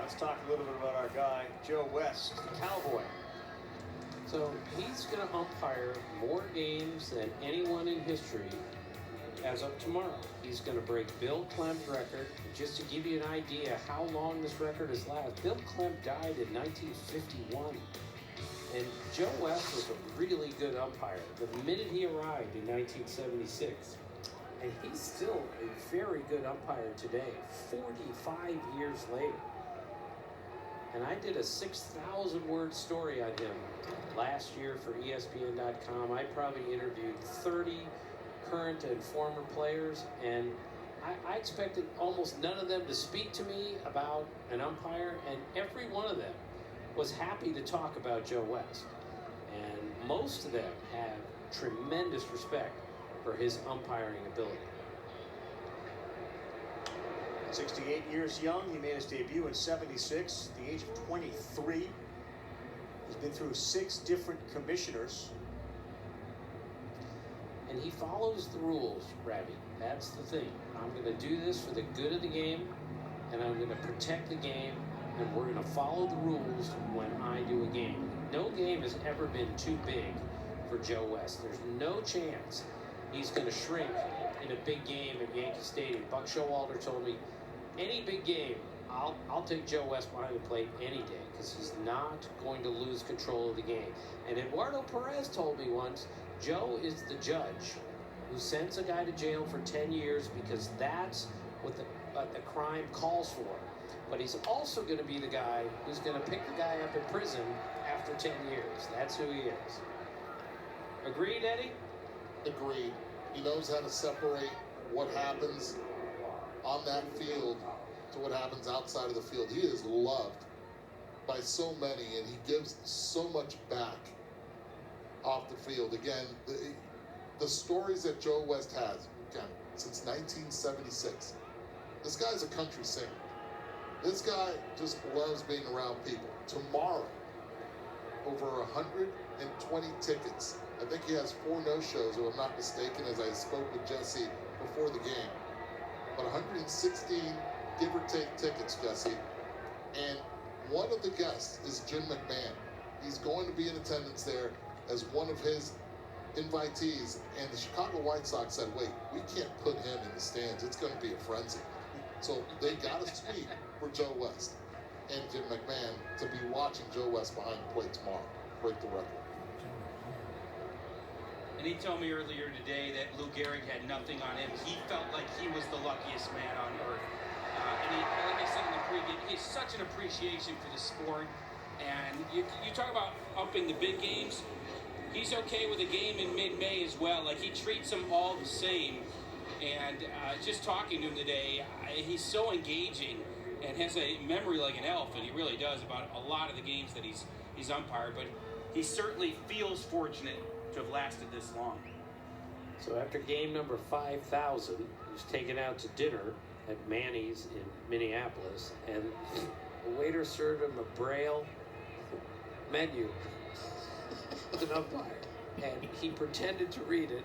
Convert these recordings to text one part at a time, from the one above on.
let's talk a little bit about our guy, Joe West, the Cowboy. So he's going to umpire more games than anyone in history as of tomorrow. He's going to break Bill Clem's record. Just to give you an idea how long this record has lasted, Bill Clem died in 1951. And Joe West was a really good umpire the minute he arrived in 1976. And he's still a very good umpire today, 45 years later. And I did a 6,000-word story on him last year for ESPN.com. I probably interviewed 30 current and former players, and I expected almost none of them to speak to me about an umpire, and every one of them was happy to talk about Joe West. And most of them have tremendous respect for his umpiring ability. 68 years young, he made his debut in '76, at the age of 23. He's been through 6 different commissioners. And he follows the rules, Ravi. That's the thing. I'm going to do this for the good of the game, and I'm going to protect the game, and we're going to follow the rules when I do a game. No game has ever been too big for Joe West. There's no chance he's going to shrink in a big game at Yankee Stadium. Buck Showalter told me, any big game, I'll take Joe West behind the plate any day because he's not going to lose control of the game. And Eduardo Perez told me once, Joe is the judge who sends a guy to jail for 10 years because that's what the crime calls for. But he's also going to be the guy who's going to pick the guy up in prison after 10 years. That's who he is. Agreed, Eddie? Agreed. He knows how to separate what happens on that field to what happens outside of the field. He is loved by so many, and he gives so much back off the field. Again, the stories that Joe West has, again, since 1976. This guy's a country singer. This guy just loves being around people. Tomorrow, over 120 tickets. I think he has 4 no-shows, if I'm not mistaken, as I spoke with Jesse before the game. But 116, give or take, tickets, Jesse. And one of the guests is Jim McMahon. He's going to be in attendance there as one of his invitees. And the Chicago White Sox said, wait, we can't put him in the stands. It's going to be a frenzy. So they got a suite for Joe West and Jim McMahon to be watching Joe West behind the plate tomorrow. Break the record. And he told me earlier today that Lou Gehrig had nothing on him. He felt like he was the luckiest man on earth. And he, like I said in the pregame, he has such an appreciation for the sport. And you talk about upping the big games. He's okay with a game in mid-May as well. Like, he treats them all the same. And just talking to him today, he's so engaging and has a memory like an elf, and he really does, about a lot of the games that he's umpired. But he certainly feels fortunate to have lasted this long. So after game number 5,000, he was taken out to dinner at Manny's in Minneapolis, and the waiter served him a Braille menu with an umpire. And he pretended to read it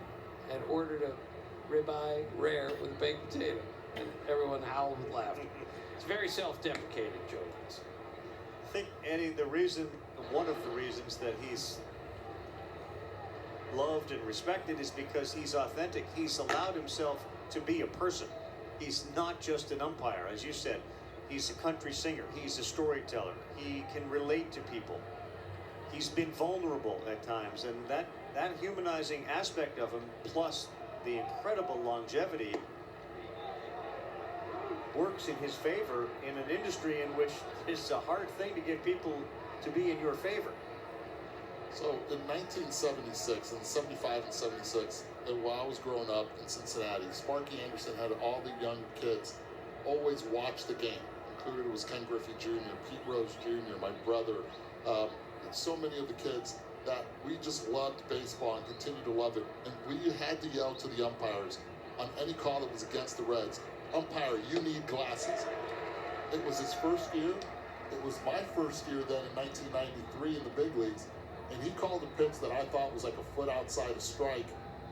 and ordered a ribeye rare with a baked potato. And everyone howled with laughter. It's very self-deprecating, Joe West. I think, Eddie, one of the reasons that he's loved and respected is because he's authentic. He's allowed himself to be a person. He's not just an umpire. As you said, he's a country singer. He's a storyteller. He can relate to people. He's been vulnerable at times, and that humanizing aspect of him, plus the incredible longevity, works in his favor in an industry in which it's a hard thing to get people to be in your favor. So in 1976 and 75 and 76, and while I was growing up in Cincinnati, Sparky Anderson had all the young kids always watch the game. Included was Ken Griffey Jr., Pete Rose Jr., my brother, so many of the kids that we just loved baseball and continue to love it. And we had to yell to the umpires on any call that was against the Reds, umpire, you need glasses. It was his first year. It was my first year then in 1993 in the big leagues. And he called a pitch that I thought was like a foot outside a strike.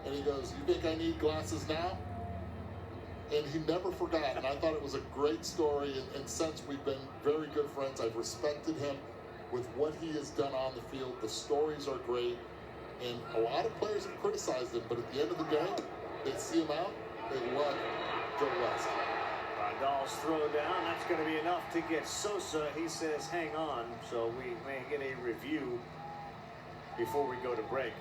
And he goes, you think I need glasses now? And he never forgot. And I thought it was a great story. And since we've been very good friends. much. I've respected him with what he has done on the field. The stories are great. And a lot of players have criticized him, but at the end of the day, they see him out, they love Joe West. Rondal's throw down, that's going to be enough to get Sosa. He says hang on, so we may get a review before we go to break.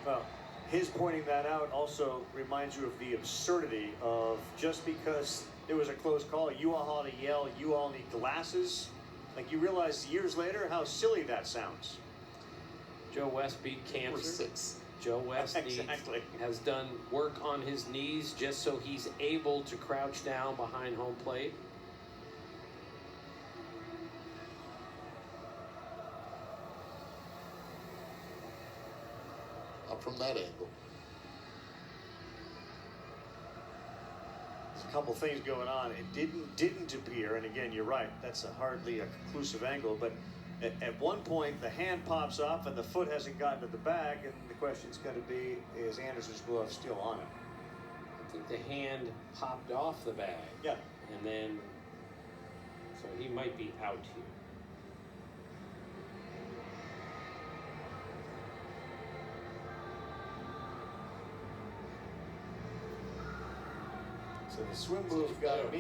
Well, his pointing that out also reminds you of the absurdity of just because it was a close call, you all had to yell, you all need glasses. Like, you realize years later how silly that sounds. Joe West beat cancer. Number 6. Joe West Exactly. has done work on his knees just so he's able to crouch down behind home plate. Up from that angle. There's a couple things going on. It didn't appear, and again, you're right, that's hardly a conclusive angle, but at one point the hand pops off and the foot hasn't gotten to the bag, and the question's going to be, is Anderson's glove still on it? I think the hand popped off the bag. Yeah. And then, so he might be out here. So the swim move's got to be